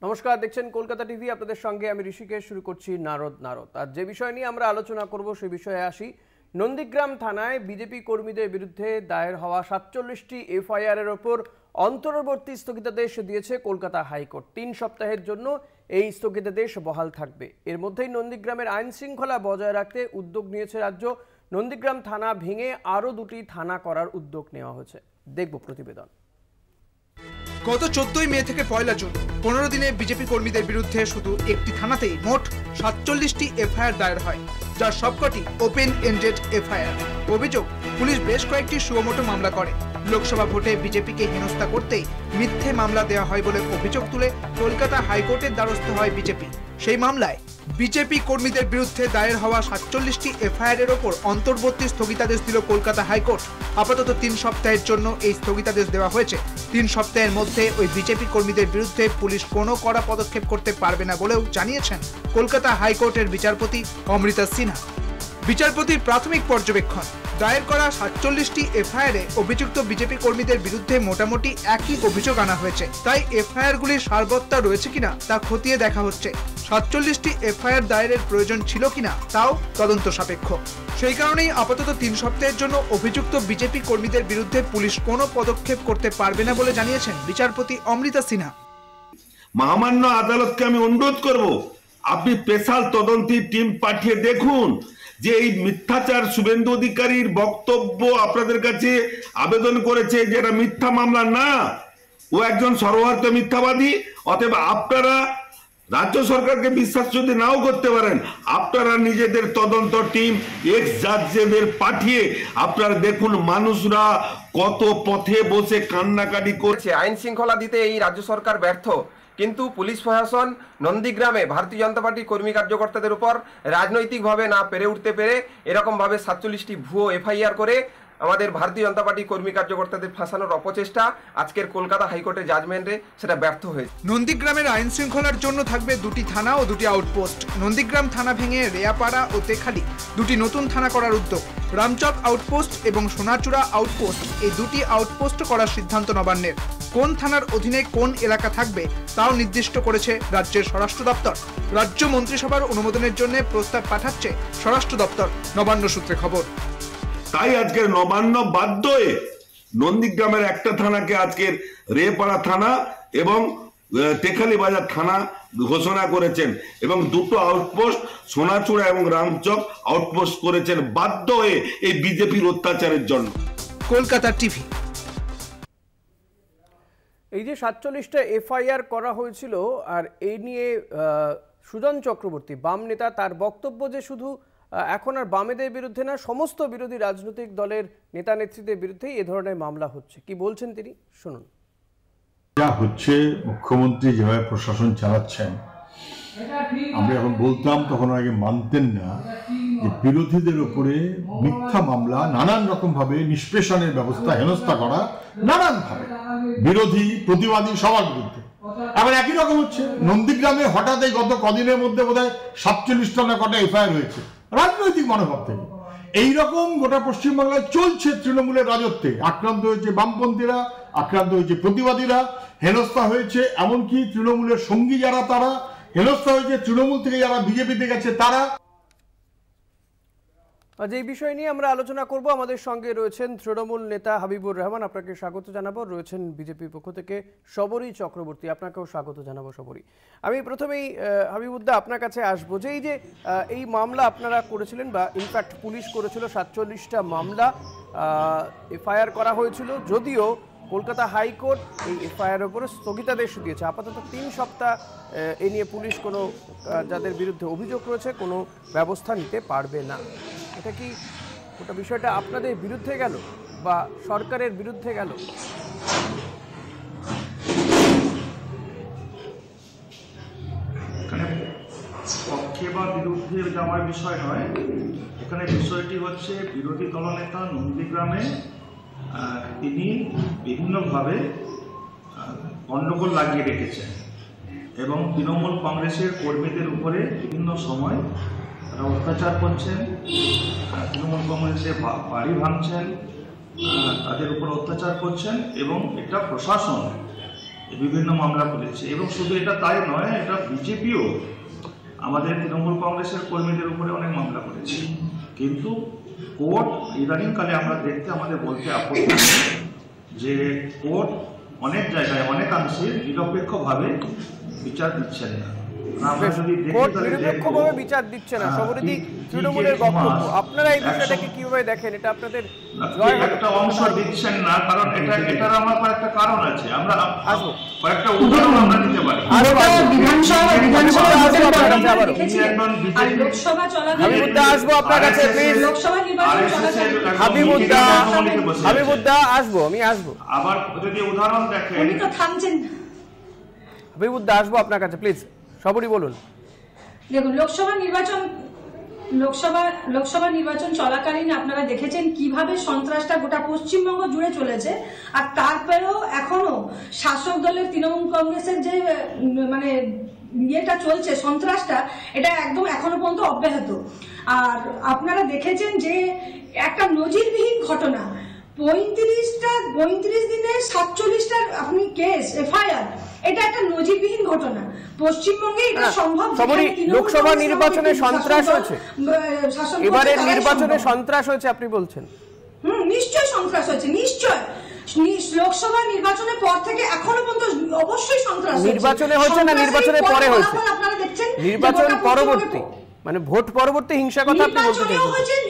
নমস্কার, দেখছেন কলকাতা টিভি। আপনাদের সঙ্গে আমি ঋষিকেশ। শুরু করছি নারদ। আর যে বিষয় নিয়ে আমরা আলোচনা করব সেই বিষয়ে আসি। নন্দীগ্রাম থানায় বিজেপি কর্মীদের বিরুদ্ধে দায়ের হওয়া 47টি এফআইআর এর ওপর অন্তর্বর্তী স্থগিতাদেশ দিয়েছে কলকাতা হাইকোর্ট। 3 সপ্তাহের জন্য এই স্থগিতাদেশ বহাল থাকবে। এর মধ্যেই নন্দীগ্রামের আইন শৃঙ্খলা বজায় রাখতে উদ্যোগ নিয়েছে রাজ্য। নন্দীগ্রাম থানা ভেঙে আরও 2টি থানা করার উদ্যোগ নেওয়া হয়েছে। দেখব প্রতিবেদন। গত 14 মে থেকে 1 জুন 15 দিনে বিজেপি কর্মীদের বিরুদ্ধে শুধু একটি থানাতেই মোট 47টি এফআইআর দায়ের হয়, যার সবকটি ওপেন এন্ডেড এফআইআর। অভিযোগ, পুলিশ বেশ কয়েকটি সুমোটো মামলা করে। লোকসভা ভোটে বিজেপিকে হেনস্থা করতেই মিথ্যে মামলা দেওয়া হয় বলে অভিযোগ তুলে কলকাতা হাইকোর্টের দ্বারস্থ হয় বিজেপি। সেই মামলায় বিজেপি কর্মীদের বিরুদ্ধে দায়ের হওয়া 47টি এফআইআর এর ওপর অন্তর্বর্তী স্থগিতাদেশ দিল কলকাতা হাইকোর্ট। আপাতত 3 সপ্তাহের জন্য এই স্থগিতাদেশ দেওয়া হয়েছে। 3 সপ্তাহের মধ্যে ওই বিজেপি কর্মীদের বিরুদ্ধে পুলিশ কোনো কড়া পদক্ষেপ করতে পারবে না বলেও জানিয়েছেন কলকাতা হাইকোর্টের বিচারপতি অমৃতা সিনহা। বিচারপতির প্রাথমিক পর্যবেক্ষণ, দায়ের করা 47টি এফআইআরে অভিযুক্ত বিজেপি কর্মীদের বিরুদ্ধে মোটামুটি একই অভিযোগ আনা হয়েছে। তাই এফআইআর গুলির সারবত্তা রয়েছে কিনা তা খতিয়ে দেখা হচ্ছে। 47টি এফআইআর দায়েরের প্রয়োজন ছিল কিনা তাও তদন্ত সাপেক্ষ। সেই কারণেই আপাতত 3 সপ্তাহের জন্য অভিযুক্ত বিজেপি কর্মীদের বিরুদ্ধে পুলিশ কোনো পদক্ষেপ করতে পারবে না বলে জানিয়েছেন বিচারপতি অমৃতা সিনহা। মহামান্য আদালতকে আমি অনুরোধ করব, আপনি স্পেশাল তদন্তি টিম পাঠিয়ে দেখুন যে এই মিথ্যাচার শুভেন্দু অধিকারীর বক্তব্য আপনাদের কাছে আবেদন করেছে যে এটা মিথ্যা মামলা না, ও একজন সর্বার্থ মিথ্যাবাদী। অতএব আপনারা রাজ্য সরকারকে বিশ্বাস যদি নাও করতে পারেন, আপনারা নিজেদের তদন্ত টিম এক্স জাজদের পাঠিয়ে আপনারা দেখুন মানুষরা কত পথে বসে কান্নাকাটি করছে। আইন শৃঙ্খলা দিতে এই রাজ্য সরকার ব্যর্থ, কিন্তু পুলিশ প্রশাসন নন্দীগ্রামে ভারতীয় জনতা পার্টির কর্মী কার্যকর্তাদের উপর রাজনৈতিকভাবে না পেরে উঠতে পেরে এরকমভাবে 47টি ভুয়ো এফআইআর করে আমাদের ভারতীয় জনতা পার্টির কর্মী কার্যকর্তাদের ফাঁসানোর অপচেষ্টা আজকের কলকাতা হাইকোর্টের জাজমেন্টে সেটা ব্যর্থ হয়েছে। নন্দীগ্রামের আইন শৃঙ্খলার জন্য থাকবে 2টি থানা ও 2টি আউটপোস্ট। নন্দীগ্রাম থানা ভেঙে রেয়াপাড়া ও তেখালি 2টি নতুন থানা করার উদ্যোগ। রামচক আউটপোস্ট এবং সোনাচূড়া আউটপোস্ট, এই 2টি আউটপোস্ট করার সিদ্ধান্ত নবান্নের। কোন থানার অধীনে কোন এলাকা থাকবে তাও নির্দিষ্ট করেছে রাজ্যের স্বরাষ্ট্র দপ্তর। রাজ্য মন্ত্রিসভার অনুমোদনের জন্য প্রস্তাব পাঠাচ্ছে স্বরাষ্ট্র দপ্তর, নবান্ন সূত্রে খবর। তাই আজকের নবান্ন বাধ্য হয়ে নন্দীগ্রামের একটা থানাকে আজকের রেপাড়া থানা এবং তেখালি বাজার থানা ঘোষণা করেছেন এবং 2টো আউটপোস্ট সোনাচূড়া এবং রামচক আউটপোস্ট করেছেন বাধ্য হয়ে এই বিজেপির অত্যাচারের জন্য। কলকাতা টিভি। এই যে 47টা এফআইআর করা হয়েছিল, আর এই নিয়ে সুজন চক্রবর্তী বাম নেতা, তার বক্তব্য যে শুধু এখন আর বামেদের বিরুদ্ধে না, সমস্ত বিরোধী রাজনৈতিক দলের নেতা নেত্রীদের বিরুদ্ধেই এ ধরনের মামলা হচ্ছে। কি বলছেন তিনি, শুনুন। যা হচ্ছে, মুখ্যমন্ত্রী যেভাবে প্রশাসন চালাচ্ছেন, আমরা এখন বলতাম তখন আগে মানতেন না যে বিরোধীদের উপরে মিথ্যা মামলা, নানান রকম ভাবে নিষ্পেষণের ব্যবস্থা, হেনস্থা করা, নানান ভাবে বিরোধী প্রতিবাদী সবার বিরুদ্ধে। আবার একই রকম হচ্ছে নন্দীগ্রামে হঠাৎ এই গত কদিনের মধ্যে বোধহয় 47টা না কটা এফআইআর হয়েছে রাজনৈতিক মনোভাব থেকে। এইরকম গোটা পশ্চিমবাংলায় চলছে তৃণমূলের রাজত্বে। আক্রান্ত হয়েছে বামপন্থীরা, আক্রান্ত হয়েছে প্রতিবাদীরা, হেনস্থা হয়েছে এমনকি তৃণমূলের সঙ্গী যারা তারা, হেনস্থা হয়েছে তৃণমূল থেকে যারা বিজেপিতে গেছে তারা। আজ এই বিষয় নিয়ে আমরা আলোচনা করব। আমাদের সঙ্গে রয়েছেন তৃণমূল নেতা হাবিবুর রহমান, আপনাকে স্বাগত জানাবো। রয়েছেন বিজেপির পক্ষ থেকে শবরী চক্রবর্তী, আপনাকেও স্বাগত জানাবো শবরী। আমি প্রথমেই হাবিবুদ্দা আপনার কাছে আসবো যে এই মামলা আপনারা করেছিলেন, বা ইনফ্যাক্ট পুলিশ করেছিল 47টা মামলা এফআইআর করা হয়েছিল, যদিও কলকাতা হাইকোর্ট এই এফআইআর উপরে স্থগিতাদেশ দিয়েছে। আপাতত 3 সপ্তাহ এ নিয়ে পুলিশ কোনো যাদের বিরুদ্ধে অভিযোগ রয়েছে কোনো ব্যবস্থা নিতে পারবে না। এটা কি গোটা বিষয়টা আপনাদের বিরুদ্ধে গেল বা সরকারের বিরুদ্ধে গেল? এখানে পক্ষে বা বিরুদ্ধে যাওয়ার বিষয় নয়, এখানে বিষয়টি হচ্ছে বিরোধী দলনেতা নন্দীগ্রামে তিনি বিভিন্নভাবে গণ্ডগোল লাগিয়ে রেখেছেন এবং তৃণমূল কংগ্রেসের কর্মীদের উপরে বিভিন্ন সময় তারা অত্যাচার করছেন, তৃণমূল কংগ্রেসের বাড়ি ভাঙছেন, তাদের উপর অত্যাচার করছেন এবং এটা প্রশাসন বিভিন্ন মামলা করেছে। এবং শুধু এটা তাই নয়, এটা বিজেপিও আমাদের তৃণমূল কংগ্রেসের কর্মীদের উপরে অনেক মামলা করেছে। কিন্তু কোর্ট ইদানিংকালে আমরা দেখতে আমাদের বলতে আপত্তি নেই যে কোর্ট অনেক জায়গায় অনেকাংশে নিরপেক্ষভাবে বিচার দিচ্ছেন না। আমরা যদি কোর্ট নিরপেক্ষভাবে বিচার দিচ্ছে না, সবরীতি তৃণমূলের বক্তব্য, আপনারা এই বিষয়টাকে কিভাবে দেখেন? এটা আপনাদের একটা অংশ দিচ্ছেন না, কারণ এটার আমার কয়েকটা কারণ আছে। আমরা কয়েকটা উদাহরণ আমরা দিতে পারি। হাবিবুদ্দা আসবো আপনার কাছে, প্লিজ। হাবিবুদ্দা আসবো, আমি আসবো। আবার যদি উদাহরণ দেখেন, হাবিবুদ্দা আসবো আপনার কাছে, প্লিজ। সবরই বলুন। দেখুন, লোকসভা নির্বাচন চলাকালীন আপনারা দেখেছেন কিভাবে সন্ত্রাসটা গোটা পশ্চিমবঙ্গ জুড়ে চলেছে, আর তারপরেও এখনো শাসক দলের তৃণমূল কংগ্রেসের যে মানে ইয়েটা চলছে, সন্ত্রাসটা, এটা একদম এখনো পর্যন্ত অব্যাহত। আর আপনারা দেখেছেন যে একটা নজিরবিহীন ঘটনা, 35 দিনে 47টা আপনি কেস এফআইআর, এটা একটা নজিরবিহীন ঘটনা পশ্চিমবঙ্গে। এটা সম্ভব? লোকসভা নির্বাচনে সন্ত্রাস হয়েছে, এবারের নির্বাচনে সন্ত্রাস হয়েছে আপনি বলছেন? নিশ্চয়ই সন্ত্রাস হয়েছে, নিশ্চয়। লোকসভা নির্বাচনের পর থেকে এখনো পর্যন্ত অবশ্যই সন্ত্রাস নির্বাচনে হয়েছে না নির্বাচনের পরে হয়েছে? আপনারা দেখছেন নির্বাচন পরবর্তী, মানে ভোট পরবর্তী হিংসার কথা আপনি বলতে চাইছেন?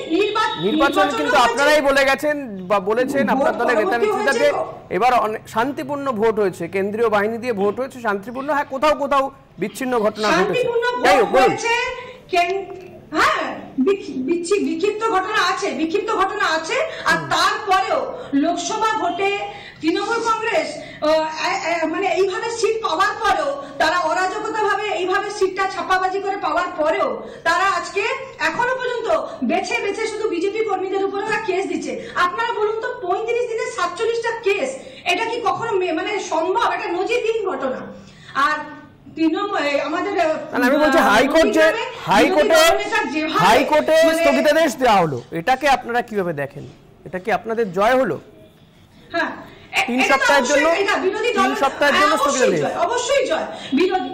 নির্বাচন কিন্তু আপনারাই বলে গেছেন বা বলেছেন আপনার দলের নেতা নেত্রীদেরকে, এবার শান্তিপূর্ণ ভোট হয়েছে, কেন্দ্রীয় বাহিনী দিয়ে ভোট হয়েছে শান্তিপূর্ণ। হ্যাঁ, কোথাও কোথাও বিচ্ছিন্ন ঘটনা ঘটেছে, তাই হ্যাঁ, বিক্ষিপ্ত ঘটনা আছে। আর তারপরেও লোকসভা ভোটে তৃণমূল কংগ্রেস মানে এইভাবে সিট পাওয়ার পরেও, তারা অরাজকতা ভাবে এইভাবে সিটটা ছাপাবাজি করে পাওয়ার পরেও, তারা আজকে এখনো পর্যন্ত বেছে বেছে শুধু বিজেপি কর্মীদের উপরে ওরা কেস দিচ্ছে। আপনারা বলুন তো, 35 দিনে 47টা কেস, এটা কি কখনো মানে সম্ভব? এটা নজিরবিহীন ঘটনা। আর আমাদের আমি বলছি হাইকোর্টে স্থগিতাদেশ দেওয়া হলো, এটাকে আপনারা কিভাবে দেখেন? এটা কি আপনাদের জয় হলো? হ্যাঁ, 3 সপ্তাহের জন্য, 3 সপ্তাহের জন্য স্থগিতাদেশ অবশ্যই জয়, বিরোধী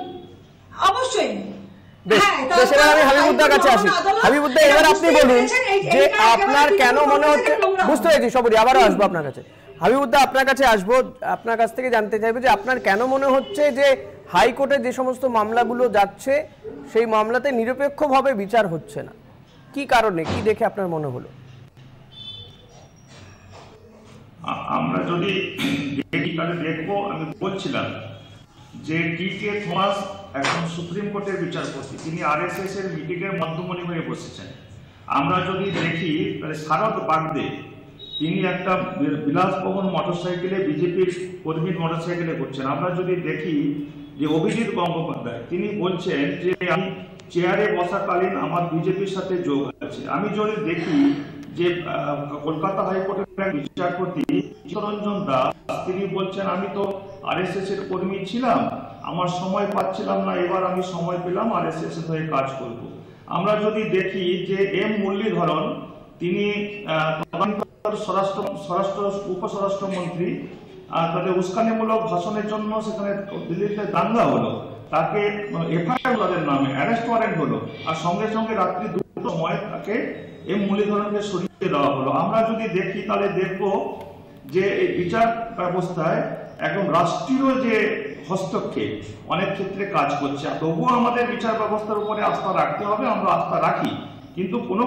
অবশ্যই। আমি হাবিবুদ্দার কাছে আসি। হাবিবুদ্দা, এবার আপনি বলুন যে আপনার কেন মনে হচ্ছে, বুঝতে পেরেছি সবরই, আবারও আসবো আপনার কাছে। হাবিবুদ্দা, আপনার কাছে আসবো, আপনার কাছ থেকে জানতে চাইবো যে আপনার কেন মনে হচ্ছে যে হাইকোর্টে যে সমস্ত মামলাগুলো যাচ্ছে সেই মামলাতে নিরপেক্ষভাবে বিচার হচ্ছে না? কি কারণে, কি দেখে আপনার মনে হলো? আমরা যদি দেখবো, আমি বলছিলাম যে টি.কে. থমাস এখন সুপ্রিম কোর্টের বিচারপতি, তিনি আরএসএস এর মিটিংয়ের মধ্যমণি হয়ে বসেছেন। আমরা যদি দেখি তাহলে শারদ বাগদে, তিনি একটা বিলাসবহুল মোটরসাইকেলে, বিজেপির কর্মীর মোটরসাইকেলে করছেন। আমরা যদি দেখি যে অভিজিৎ গঙ্গোপাধ্যায়, তিনি বলছেন যে আমি চেয়ারে বসাকালীন আমার বিজেপির সাথে যোগ আছে। আমি যদি দেখি যে কলকাতা হাইকোর্টের বিচারপতি চিত্তরঞ্জন দাস, তিনি বলছেন আমি তো আরএসএস এর কর্মী ছিলাম, আমার সময় পাচ্ছিলাম না, এবার আমি সময় পেলাম, আরএসএস এর হয়ে কাজ করব। আমরা যদি দেখি যে এম মুরলীধরন, তিনি উপস্বরাষ্ট্রমন্ত্রী, তাদের উস্কানিমূলক ভাষণের জন্য সেখানে দিল্লিতে দাঙ্গা হলো, তাকে এফআইআর তাদের নামে অ্যারেস্ট ওয়ারেন্ট হলো, আর সঙ্গে সঙ্গে রাত্রি 2টোর সময় তাকে এম মুরলীধরনকে সরিয়ে দেওয়া হলো। আমরা যদি দেখি তাহলে দেখব যে এই বিচার ব্যবস্থায় একদম রাষ্ট্রীয় যে হস্তক্ষেপ অনেক ক্ষেত্রে কাজ করছে। তবুও আমাদের বিচার ব্যবস্থার উপরে আস্থা রাখতে হবে, আমরা আস্থা রাখি, কিন্তু কোনো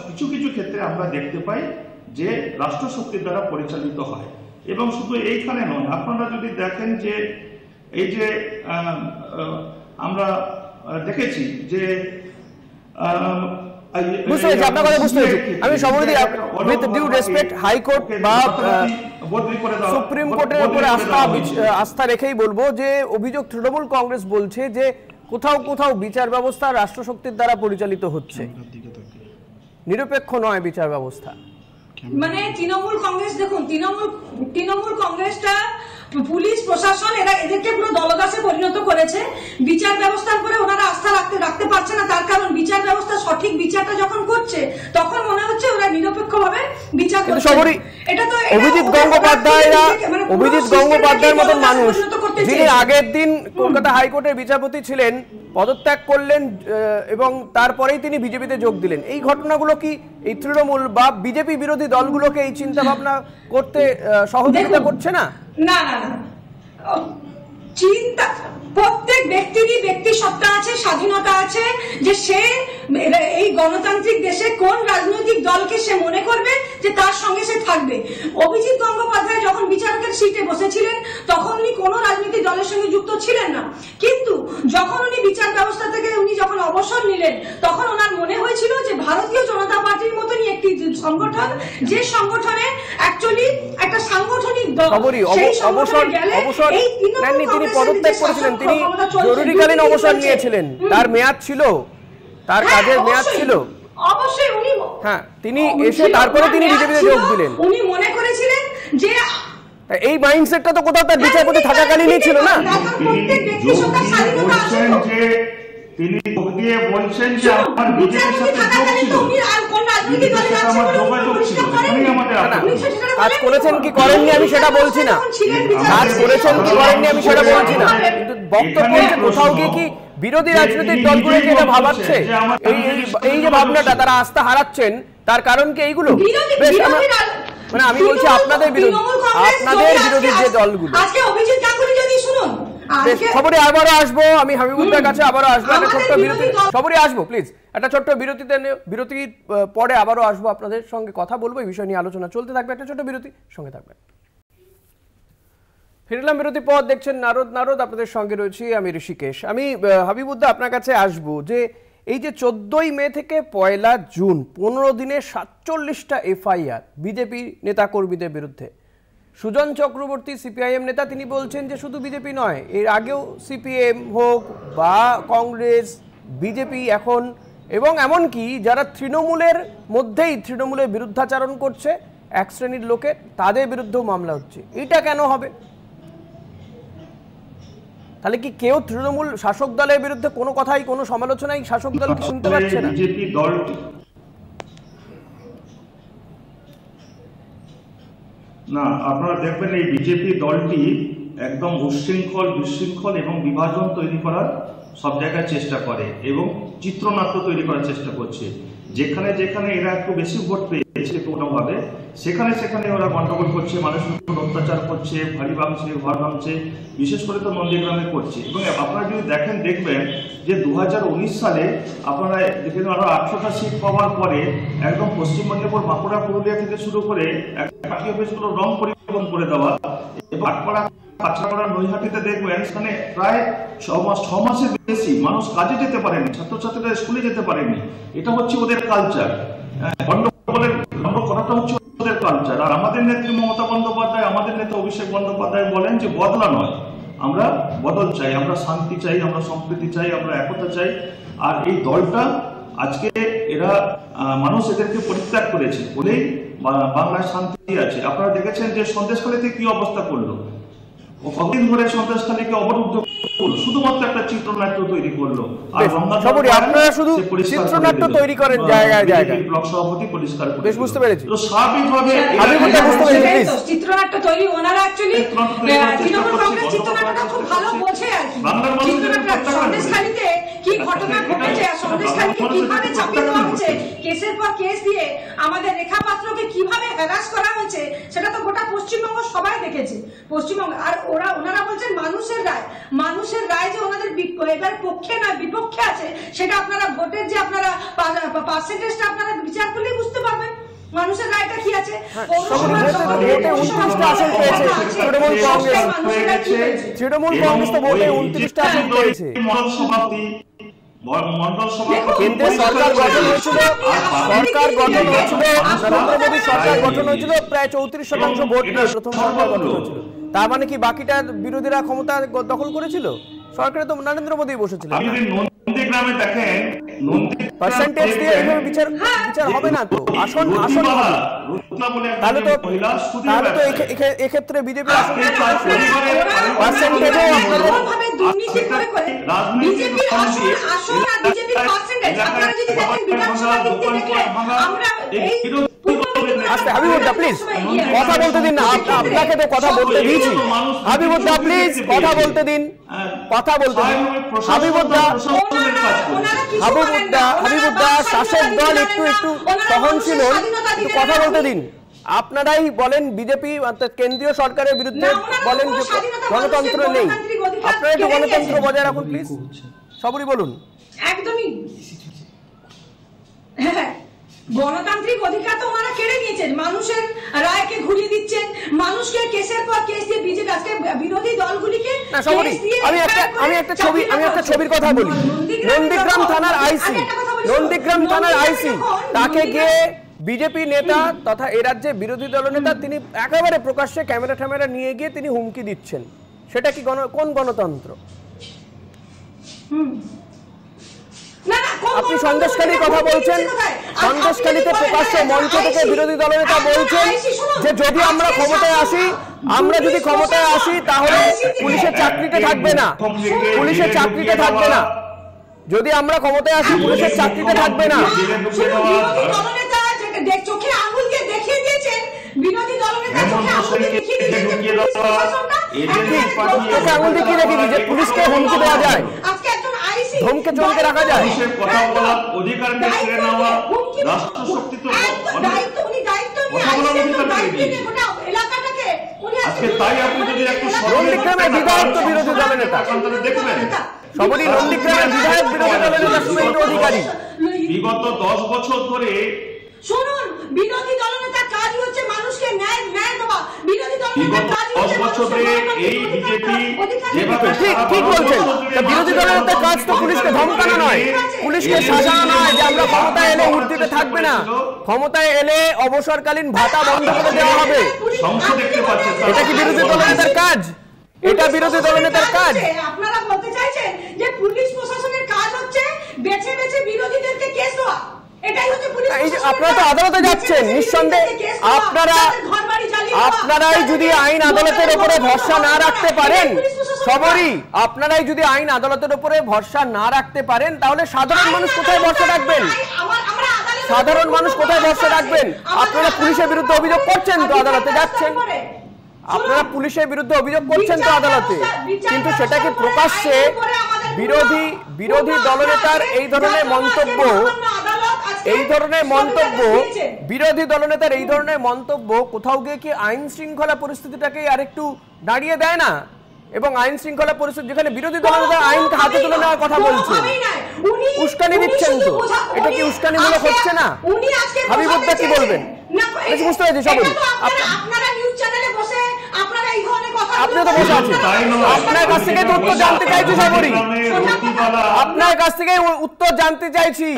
কিছু কিছু ক্ষেত্রে আমরা দেখতে পাই যে রাষ্ট্রশক্তির দ্বারা পরিচালিত হয়। এবং শুধু এইখানে নয়, আপনারা যদি দেখেন যে এই যে আমরা দেখেছি যে আমি সবরীতি, উইথ ডিউ রেসপেক্ট, হাইকোর্ট বা সুপ্রিম কোর্টের উপরে আস্থা রেখেই বলবো যে অভিযোগ তৃণমূল কংগ্রেস বলছে যে কোথাও কোথাও বিচার ব্যবস্থা রাষ্ট্রশক্তির দ্বারা পরিচালিত হচ্ছে, নিরপেক্ষ নয় বিচার ব্যবস্থা। মানে তৃণমূল কংগ্রেস, দেখুন তৃণমূল কংগ্রেসটা, পুলিশ প্রশাসন, এরা এদেরকে পুরো দলদাসে পরিণত করেছে। বিচার ব্যবস্থার উপরে ওনারা আস্থা রাখতে রাখতে পারছে না, তার কারণ বিচার ব্যবস্থা সঠিক বিচারটা যখন করছে তখন মনে হচ্ছে ওরা নিরপেক্ষভাবে বিচার করছে। এটা তো অভিজিৎ গঙ্গোপাধ্যায়ের মতন মানুষ, যিনি আগের দিন কলকাতা হাইকোর্টের বিচারপতি ছিলেন, পদত্যাগ করলেন এবং তারপরেই তিনি বিজেপিতে যোগ দিলেন। এই ঘটনাগুলো কি এই তৃণমূল বা বিজেপি বিরোধী দলগুলোকে এই চিন্তা ভাবনা করতে সহযোগিতা করছে না? না না না, চিন্তা প্রত্যেক ব্যক্তিরই ব্যক্তি সত্তা আছে, স্বাধীনতা আছে, যে সে এই গণতান্ত্রিক দেশে কোন রাজনৈতিক দলকে সে মনে করবে যে তার সঙ্গে সে থাকবে। অভিজিৎ গঙ্গোপাধ্যায় যখন বিচারকের সিটে বসেছিলেন তখন উনি কোনো রাজনৈতিক দলের সঙ্গে যুক্ত ছিলেন না, কিন্তু যখন উনি বিচার ব্যবস্থা থেকে উনি যখন অবসর নিলেন তখন ওনার মনে হয়েছিল যে ভারতীয় জনতা পার্টির মতনই একটি সংগঠন, যে সংগঠনে অ্যাকচুয়ালি একটা সাংগঠনিক দল, সেই সংগঠনে গেলে এই তিনি পদত্যাগ করেছিলেন, তিনি জরুরিকালীন অবসর নিয়েছিলেন, তার মেয়াদ ছিল, তার কাজের মেয়াদ ছিল। অবশ্যই উনি, হ্যাঁ, তিনি এসে তারপরে তিনি বিজেপিতে যোগ দিলেন। উনি মনে করেছিলেন যে এই মাইন্ডসেটটা তো কোথাও তার বিচারপতি থাকাকালীনই ছিল না। তিনি যোগ দিয়ে বলছেন যে আমার বিজেপির সাথে যোগ ছিল, বিজেপির সাথে আমার যোগাযোগ ছিল, এখানেই আমাদের কাজ করেছেন কি করেননি আমি সেটা বলছি না, কাজ করেছেন কি করেননি আমি সেটা বলছি না, কিন্তু বক্তব্য কোথাও গিয়ে কি বিরোধী রাজনৈতিক দলগুলোকে এটা ভাবাচ্ছে, এই যে ভাবনাটা তারা আস্থা হারাচ্ছেন, তার কারণ কি এইগুলো? বেশ, মানে আমি বলছি আপনাদের বিরোধী যে দলগুলো। আজকে অভিজিৎ গাঙ্গুলি যদি শুনুন, খবরে আবারও আসবো, আমি হাবিবুদ্দার কাছে আবারও আসবো, একটা ছোট্ট বিরতি, খবরে আসবো প্লিজ, একটা ছোট্ট বিরতির পরে আবারও আসবো, আপনাদের সঙ্গে কথা বলবো, এই বিষয় নিয়ে আলোচনা চলতে থাকবে, একটা ছোট্ট বিরতি, সঙ্গে থাকবেন। ফিরলাম বিরতির পর, দেখছেন নারদ, আপনাদের সঙ্গে রয়েছি আমি ঋষিকেশ। আমি হাবিবুদ্দা আপনার কাছে আসবো যে এই যে 14ই মে থেকে 1 জুন 15 দিনে 47টা এফআইআর বিজেপি নেতাকর্মীদের বিরুদ্ধে। সুজন চক্রবর্তী সিপিআইএম নেতা, তিনি বলছেন যে শুধু বিজেপি নয়, এর আগেও সিপিএম হোক বা কংগ্রেস, বিজেপি এখন, এবং এমনকি যারা তৃণমূলের মধ্যেই তৃণমূলের বিরুদ্ধাচারণ করছে এক শ্রেণীর লোকে, তাদের বিরুদ্ধেও মামলা হচ্ছে। এটা কেন হবে? তাহলে কি কেউ তৃণমূল শাসক দলের বিরুদ্ধে কোনো কথাই, কোনো সমালোচনাই শাসক দল কি শুনতে পাচ্ছে না? বিজেপি দলটি না, আপনারা দেখবেন এই বিজেপি দলটি একদম উচ্ছৃঙ্খল, বিশৃঙ্খল এবং বিভাজন তৈরি করার সব জায়গায় চেষ্টা করে এবং চিত্রনাট্য তৈরি করার চেষ্টা করছে। যেখানে যেখানে এরা একটু বেশি ভোট পেয়েছে কোনোভাবে, সেখানে সেখানে ওরা গন্ডগোল করছে, মানুষের উপর অত্যাচার করছে, ভারী ভাঙছে, ঘর ভাঙছে, বিশেষ করে তো নন্দীগ্রামে করছে। এবং আপনারা যদি দেখবেন যে 2019 সালে আপনারা দেখেন আরো 18টা সিট পাওয়ার পরে একদম পশ্চিম মেদিনীপুর, বাঁকুড়া, পুরুলিয়া থেকে শুরু করে পার্টি অফিসগুলো রং পরিবর্তন করে দেওয়া, এবং আটপাড়া, কাছড়াপাড়া, নৈহাটিতে দেখবেন সেখানে প্রায় 6 মাসের বেশি মানুষ কাজে যেতে পারেনি, ছাত্রছাত্রীরা স্কুলে যেতে পারেনি। এটা হচ্ছে ওদের কালচার, গন্ডগোল করাটা হচ্ছে ওদের কালচার। আর আমাদের নেত্রী মমতা বন্দ্যোপাধ্যায়, আমাদের নেতা অভিষেক বন্দ্যোপাধ্যায় বলেন যে বদলা নয়, আমরা বদল চাই, আমরা শান্তি চাই, আমরা সম্প্রীতি চাই, আমরা একতা চাই। আর এই দলটা আজকে এরা মানুষ এদেরকে পরিত্যাগ করেছে বলেই বাংলায় শান্তি আছে। আপনারা দেখেছেন যে সন্দেশখালীতে কি অবস্থা করলো, ও কতদিন ধরে সন্দেশখালীকে অবরুদ্ধ করলো, শুধুমাত্র একটা চিত্রনাট্য তৈরি করলো। আর আপনারা শুধু চিত্রনাট্য তৈরি করেন জায়গায় জায়গায়, ব্লক সভাপতি পরিষ্কার করে। বেশ, বুঝতে পেরেছি। তো স্বাভাবিকভাবে চিত্রনাট্য তৈরি, ওনারা অ্যাকচুয়ালি তৃণমূল কংগ্রেস চিত্রনাট্যটা খুব ভালো বোঝে আর কি। সন্দেশখালীতে কি ঘটনা ঘটেছে, সন্দেশখালীকে কিভাবে চাপিয়ে দেওয়া হয়েছে, কেসের পর কেস দিয়ে আমাদের রেখা পাত্রকে কিভাবে হ্যারাস করা হয়েছে, সেটা তো গোটা পশ্চিমবঙ্গ সবাই দেখেছে। পশ্চিমবঙ্গ, আর ওনারা বলছেন মানুষের রায় যে ওনাদের এবার পক্ষে নয় বিপক্ষে আছে, সেটা আপনারা ভোটের যে আপনারা পার্সেন্টেজটা আপনারা বিচার করলেই বুঝতে পারবেন মানুষের রায়টা কি আছে। তৃণমূল কংগ্রেস তো ভোটে 29টা আসন পেয়েছে। কেন্দ্রে সরকার গঠন হয়েছিল, নরেন্দ্র মোদী সরকার গঠন হয়েছিল, প্রায় 34% ভোট নিয়ে প্রথম সরকার গঠন হয়েছিল। তার মানে কি বাকিটা বিরোধীরা ক্ষমতা দখল করেছিল? সরকারে তো নরেন্দ্র মোদী বসেছিলেন। নন্দীগ্রামে দেখেন পার্সেন্টেজ দিয়ে এইভাবে বিচার হবে না তো, আসন হবে। তাহলে তো এক্ষেত্রে বিজেপি আসন পার্সেন্টেজও ভাবে দুর্নীতি করে বিজেপির আসন আর বিজেপির পার্সেন্টেজ আপনারা যদি দেখেন বিধানসভা দিতে দেখলে আমরা এই আচ্ছা হাবিবুদ্দা প্লিজ কথা বলতে দিন না, আপনাকে তো কথা বলতে দিয়েছি। হাবিবুদ্দা প্লিজ কথা বলতে দিন, হাবিবুদ্দা শাসক দল একটু সহনশীল একটু কথা বলতে দিন। আপনারাই বলেন বিজেপি অর্থাৎ কেন্দ্রীয় সরকারের বিরুদ্ধে বলেন যে গণতন্ত্র নেই, আপনারা একটু গণতন্ত্র বজায় রাখুন প্লিজ। সবরই বলুন। একদমই গণতান্ত্রিক অধিকার তো ওনারা কেড়ে নিয়েছেন, মানুষের রায়কে ঘুরিয়ে দিচ্ছেন, মানুষকে কেসের পর কেস দিয়ে বিজেপি আজকে বিরোধী দলগুলিকে আমি একটা ছবির কথা বলি। নন্দীগ্রাম থানার আইসি তাকে গিয়ে বিজেপি নেতা তথা এ রাজ্যে বিরোধী দলনেতা তিনি একেবারে প্রকাশ্যে ক্যামেরা নিয়ে গিয়ে তিনি হুমকি দিচ্ছেন, সেটা কি কোন গণতন্ত্র? আপনি সন্দেশখালীর কথা বলছেন, সন্দেশখালীতে প্রকাশ্য মঞ্চ থেকে বিরোধী দলনেতা বলছেন যে যদি আমরা ক্ষমতায় আসি তাহলে পুলিশের চাকরিতে থাকবে না, যদি আমরা ক্ষমতায় আসি পুলিশের চাকরিতে থাকবে না। চোখে আঙুল দিয়ে দেখিয়ে দিয়েছেন বিরোধী দলনেতা, চোখে আঙুল দিয়ে দেখিয়ে দিয়েছেন চোখে আঙুল দেখিয়ে রেখে যে পুলিশকে হুমকি দেওয়া যায়, আজকে একজন আইসি ধমকে চমকে রাখা যায়। কথা বলার অধিকারকে ছেড়ে নেওয়া রাষ্ট্রশক্তি তো দায়িত্ব নিয়ে এলাকাটাকে আজকে তাই আপনি যদি একটু নন্দীগ্রামের বিধায়ক তো বিরোধী দলনেতা, দেখবেন সবরই নন্দীগ্রামের বিধায়ক বিরোধী দলনেতা শুভেন্দু অধিকারী। বিগত 10 বছর ধরে শুনুন, বিরোধী দলনেতার কাজই হচ্ছে মানুষকে ন্যায় দেওয়া, বিরোধী দলনেতার কাজই হচ্ছে এই বিজেপি যেভাবে ঠিক বলছেন, বিরোধী দলনেতার কাজ তো পুলিশকে ধমকানো নয়, পুলিশকে শাসানো নয় যে আমরা ক্ষমতায় এলে উর্দিতে থাকবে না, ক্ষমতায় এলে অবসরকালীন ভাতা বন্ধ করে দেওয়া হবে। এটা কি বিরোধী দলনেতার কাজ? এটা বিরোধী দলনেতার কাজ? আপনারা বলতে চাইছেন যে পুলিশ প্রশাসনের কাজ হচ্ছে বেছে বেছে বিরোধীদেরকে কেস দেওয়া? আপনারা তো আদালতে যাচ্ছেন, নিঃসন্দেহে আপনারাই যদি আইন আদালতের উপরে ভরসা না রাখতে পারেন, আপনারাই যদি আইন আদালতের উপরে ভরসা না রাখতে পারেন তাহলে সাধারণ মানুষ কোথায় ভরসা রাখবেন? আপনারা পুলিশের বিরুদ্ধে অভিযোগ করছেন তো আদালতে যাচ্ছেন, কিন্তু সেটাকে প্রকাশ্যে বিরোধী দলনেতার এই ধরনের মন্তব্য কোথাও গিয়ে কি আইন শৃঙ্খলা পরিস্থিতিটাকে আরেকটু দাঁড়িয়ে দেয় না? এবং আইন শৃঙ্খলা পরিস্থিতি যেখানে বিরোধী দলনেতা আইনকে হাতে তুলে নেওয়ার কথা বলছে, উস্কানি দিচ্ছেন তো, এটা কি উস্কানিমূলক হচ্ছে না? হাবিবুদ্দা কি বলবেন? বুঝতে পেরেছি সবই। আপনিও তো বসে আছেন, আপনার কাছ থেকে উত্তর জানতে চাইছি সবরই, আপনার কাছ থেকে উত্তর জানতে চাইছি,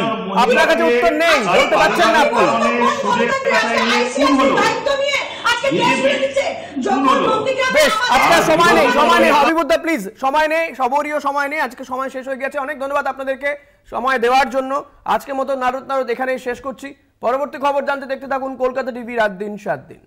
আপনার কাছে উত্তর নেই, বলতে পারছেন না আপনি। বেশ, আপনার সময় নেই হাবিবুদ্দা প্লিজ, সময় নেই, সবরীয় সময় নেই, আজকে সময় শেষ হয়ে গেছে। অনেক ধন্যবাদ আপনাদেরকে সময় দেওয়ার জন্য। আজকের মতো নারদ এখানেই শেষ করছি। পরবর্তী খবর জানতে দেখতে থাকুন কলকাতা টিভি রাত দিন 7 দিন।